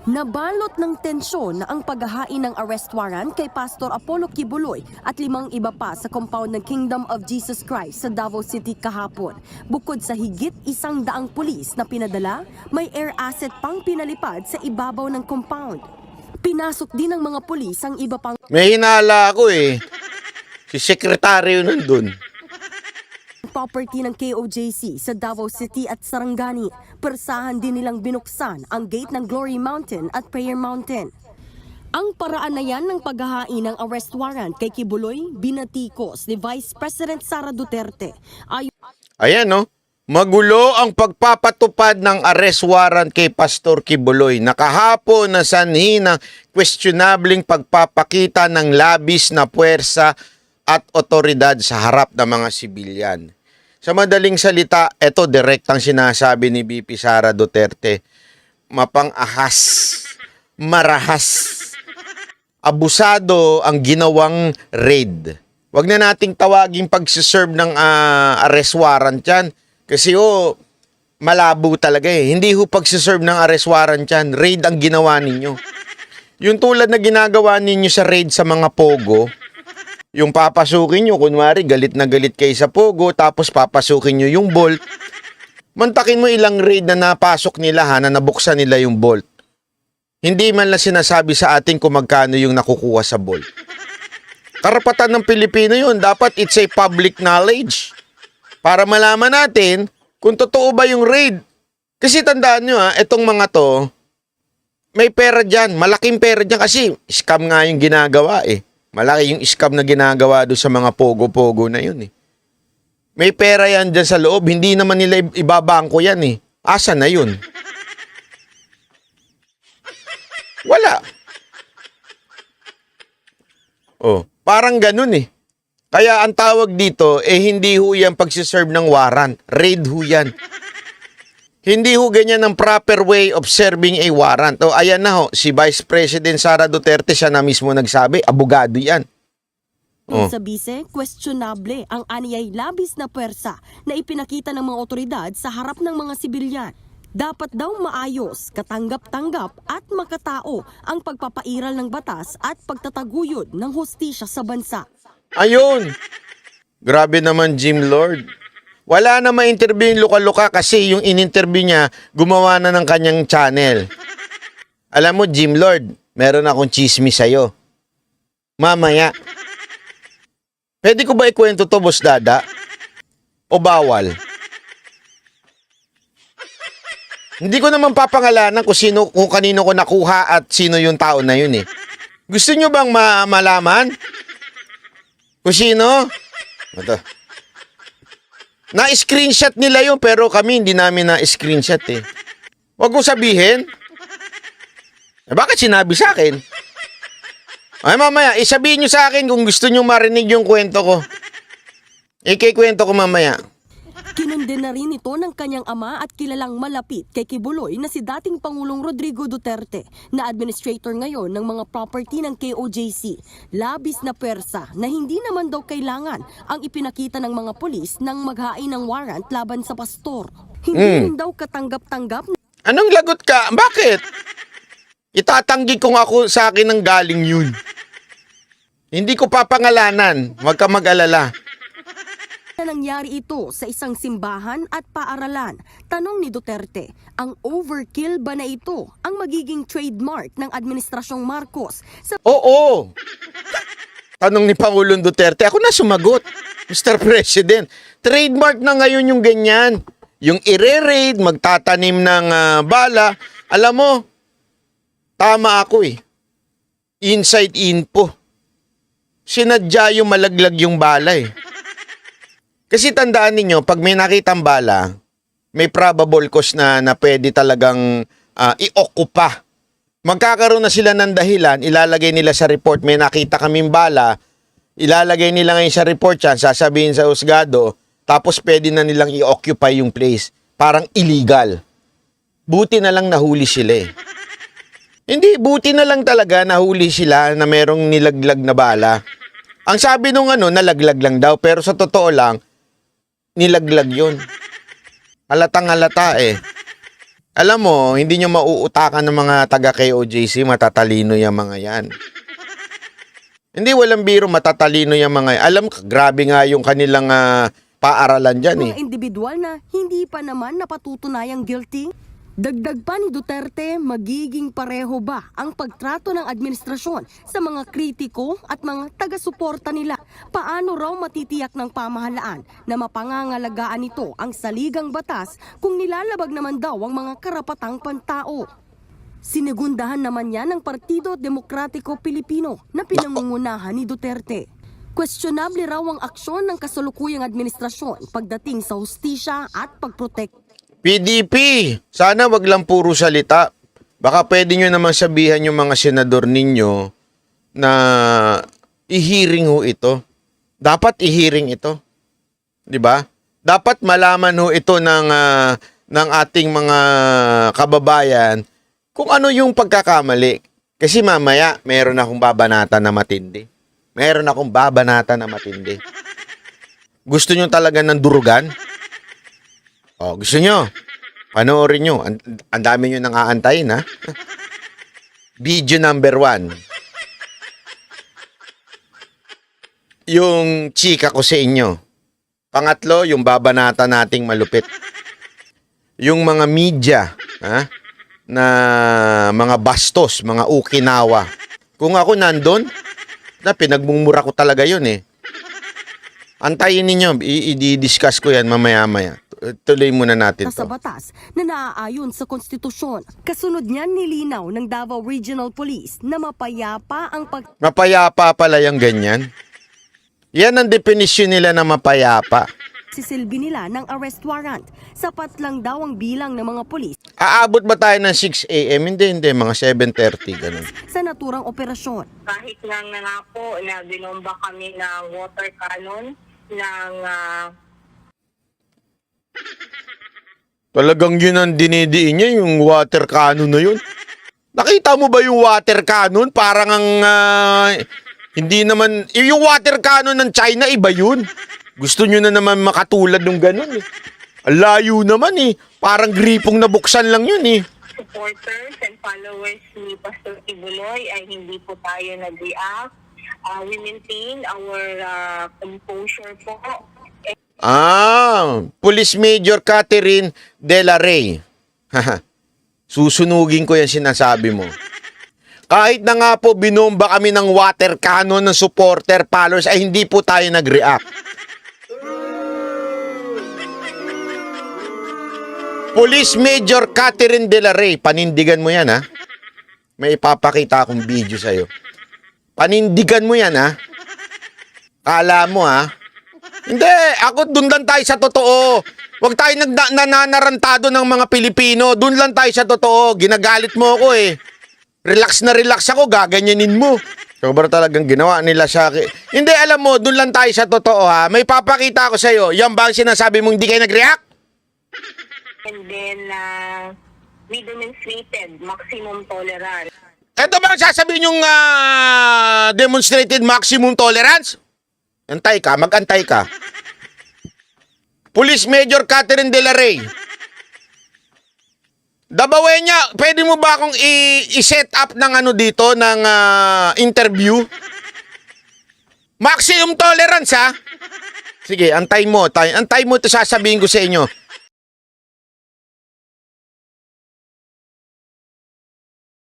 Nabalot ng tensyon ang paghahain ng arrest warrant kay Pastor Apollo Kibuloy at 5 iba pa sa compound ng Kingdom of Jesus Christ sa Davao City kahapon. Bukod sa higit 100 pulis na pinadala, may air asset pang pinalipad sa ibabaw ng compound. Pinasok din ng mga pulis ang iba pang May hinala ako eh. Si sekretaryo nandun. property ng KOJC sa Davao City at Sarangani. Persahan din nilang binuksan ang gate ng Glory Mountain at Prayer Mountain. Ang paraan na yan ng paghahain ng arrest warrant kay Kibuloy, binatikos ni Vice President Sara Duterte. Ayan no, magulo ang pagpapatupad ng arrest warrant kay Pastor Kibuloy. Nakahapon na sanhi ng questionabling pagpapakita ng labis na puwersa at otoridad sa harap ng mga sibilyan. Sa madaling salita, ito direktang sinasabi ni VP Sara Duterte, mapang-ahas, marahas, abusado ang ginawang raid. Wag na nating tawaging pagsiserve ng arrest warrant yan. Kasi malabo talaga eh. Hindi ho pagsiserve ng arrest warrant yan. Raid ang ginawa ninyo. Yung tulad na ginagawa ninyo sa raid sa mga pogo, yung papasukin nyo, kunwari galit na galit kayo sa pogo, tapos papasukin nyo yung bolt. Mantakin mo ilang raid na napasok nila na nabuksan nila yung bolt. Hindi man lang sinasabi sa atin kung magkano yung nakukuha sa bolt. Karapatan ng Pilipino yun. Dapat it's a public knowledge. Para malaman natin kung totoo ba yung raid. Kasi tandaan nyo etong mga to, may pera dyan. Malaking pera dyan kasi scam nga yung ginagawa eh. Malaki yung scam na ginagawa doon sa mga pogo-pogo na yun eh. May pera yan dyan sa loob. Hindi naman nila ibabangko yan eh. Asa na yun? Wala. Parang ganun eh. Kaya ang tawag dito, hindi ho yan pagsiserve ng warrant. Raid ho yan. Hindi ho ganyan ang proper way of serving a warrant. Ayan na ho, si Vice President Sara Duterte, siya na mismo nagsabi, abogado yan. Sa bise, questionable ang aniyay labis na puwersa na ipinakita ng mga otoridad sa harap ng mga sibilyan. Dapat daw maayos, katanggap-tanggap at makatao ang pagpapairal ng batas at pagtataguyod ng hustisya sa bansa. Ayun! Grabe naman, Jim Lord. Wala na ma-interview yung luka-luka kasi yung in-interview niya, gumawa na ng kanyang channel. Alam mo, Jim Lord, meron akong chismis sa'yo. Mamaya. Pwede ko ba ikwento to, Boss Dada? O bawal? Hindi ko naman papangalanan kung kanino ko nakuha at sino yung tao na yun eh. Gusto nyo bang malaman? Kung sino? Ito. Na-screenshot nila yun pero kami hindi namin na-screenshot eh. Huwag mo sabihin. Bakit sinabi sa akin? Ay mamaya, isabihin nyo sa akin kung gusto nyo marinig yung kwento ko. Ikikwento ko mamaya. Kinundi na rin ito ng kanyang ama at kilalang malapit kay Kibuloy na si dating Pangulong Rodrigo Duterte na administrator ngayon ng mga property ng KOJC. Labis na pwersa na hindi naman daw kailangan ang ipinakita ng mga pulis nang maghain ng warrant laban sa pastor. Hindi rin daw katanggap-tanggap. Anong lagot ka? Bakit? Itatanggi ko nga ako sa akin ng galing yun. Hindi ko papangalanan. Huwag ka mag-alala. Nangyari ito sa isang simbahan at paaralan. Tanong ni Duterte, ang overkill ba na ito ang magiging trademark ng Administrasyong Marcos? Oo. Tanong ni Pangulong Duterte, ako na sumagot. Mr. President, trademark na ngayon yung ganyan. Yung ire-raid, magtatanim ng bala. Alam mo, tama ako eh. Inside info. Sinadya yung malaglag yung bala eh. Kasi tandaan ninyo, pag may nakitang bala, may probable cause na pwede talagang i-okupa. Magkakaroon na sila ng dahilan, ilalagay nila sa report, may nakita kaming bala, ilalagay nila ngayon sa report yan, sasabihin sa husgado, tapos pwede na nilang i-occupy yung place. Parang illegal. Buti na lang nahuli sila eh. Hindi, buti na lang talaga nahuli sila na merong nilaglag na bala. Ang sabi nung nalaglag lang daw, pero sa totoo lang, nilaglag yun. Halatang halata eh. Alam mo, hindi nyo mauutakan ng mga taga KOJC, matatalino yung mga yan. Hindi, walang biro, matatalino yung mga yan. Alam, grabe nga yung kanilang paaralan dyan eh. Mga individual na hindi pa naman napatutunayang guilty. Dagdag pa ni Duterte, magiging pareho ba ang pagtrato ng administrasyon sa mga kritiko at mga taga-suporta nila? Paano raw matitiyak ng pamahalaan na mapangangalagaan nito ang saligang batas kung nilalabag naman daw ang mga karapatang pantao? Sinigundahan naman yan ng Partido Demokratiko Pilipino na pinangungunahan ni Duterte. Questionable raw ang aksyon ng kasalukuyang administrasyon pagdating sa hustisya at pagprotek. PDP, sana wag lang puro salita. Baka pwede nyo naman sabihan yung mga senador ninyo na i-hearing ho ito. Dapat i-hearing ito. 'Di ba? Dapat malaman ho ito ng ating mga kababayan kung ano yung pagkakamali. Kasi mamaya meron akong babanatan na matindi. Meron akong babanatan na matindi. Gusto nyo talaga ng durugan? Oh, gusto nyo? Panoorin nyo. Ang dami nyo nang aantayin, ha? Video number 1. Yung chika ko sa inyo. Pangatlo, yung babanata nating malupit. Yung mga media, ha? Na mga bastos, mga ukinawa. Kung ako nandun, na pinagmumura ko talaga yun eh. Antayin ninyo, i-discuss ko yan mamaya-maya. Tuloy muna natin Sa to. batas na naaayon sa konstitusyon. Kasunod niyan nilinaw ng Davao Regional Police na mapayapa ang Mapayapa pala yung ganyan. Yan ang definisyon nila na mapayapa. pagsisilbi nila ng arrest warrant. Sapat lang daw ang bilang ng mga pulis Aabot ba tayo ng 6 a.m.? Hindi. Mga 7:30, ganun. sa naturang operasyon. Kahit nga po na binomba kami ng water cannon ng Talagang yun ang dinidiin niya, yung water cannon na yun. Nakita mo ba yung water cannon? Parang ang, hindi naman, yung water cannon ng China, iba yun. Gusto nyo na naman makatulad ng ganun eh. Ang layo naman eh. Parang gripong nabuksan lang yun eh. supporters and followers ni Pastor Tibuloy ay hindi po tayo nag-react. We maintain our composure po. Police Major Catherine De La Rey. Susunugin ko yan sinasabi mo. Kahit na nga po binomba kami ng water cannon ng supporter, followers, ay hindi po tayo nag-react. Police Major Catherine De La Rey, panindigan mo yan ha. May ipapakita akong video sa'yo. Panindigan mo yan ha. Kala mo ha. Hindi, ako dun lang tayo sa totoo. Huwag tayo nananarantado ng mga Pilipino. Dun lang tayo sa totoo. Ginagalit mo ako eh. Relax na relax ako, gaganyanin mo. Sobrang talagang ginawa nila sa akin. Hindi, alam mo, dun lang tayo sa totoo ha. May papakita ako sa'yo. Yan ba ang sinasabi mong hindi kayo nag-react? And then we demonstrated maximum tolerance. Ito ba ang sasabihin yung demonstrated maximum tolerance? Antay ka, mag-antay ka. Police Major Catherine De La Rey. Dabawenya, pwede mo ba akong i-set up ng ano dito, ng interview? Maximum tolerance ha? Sige, antay mo. Antay mo ito sasabihin ko sa inyo.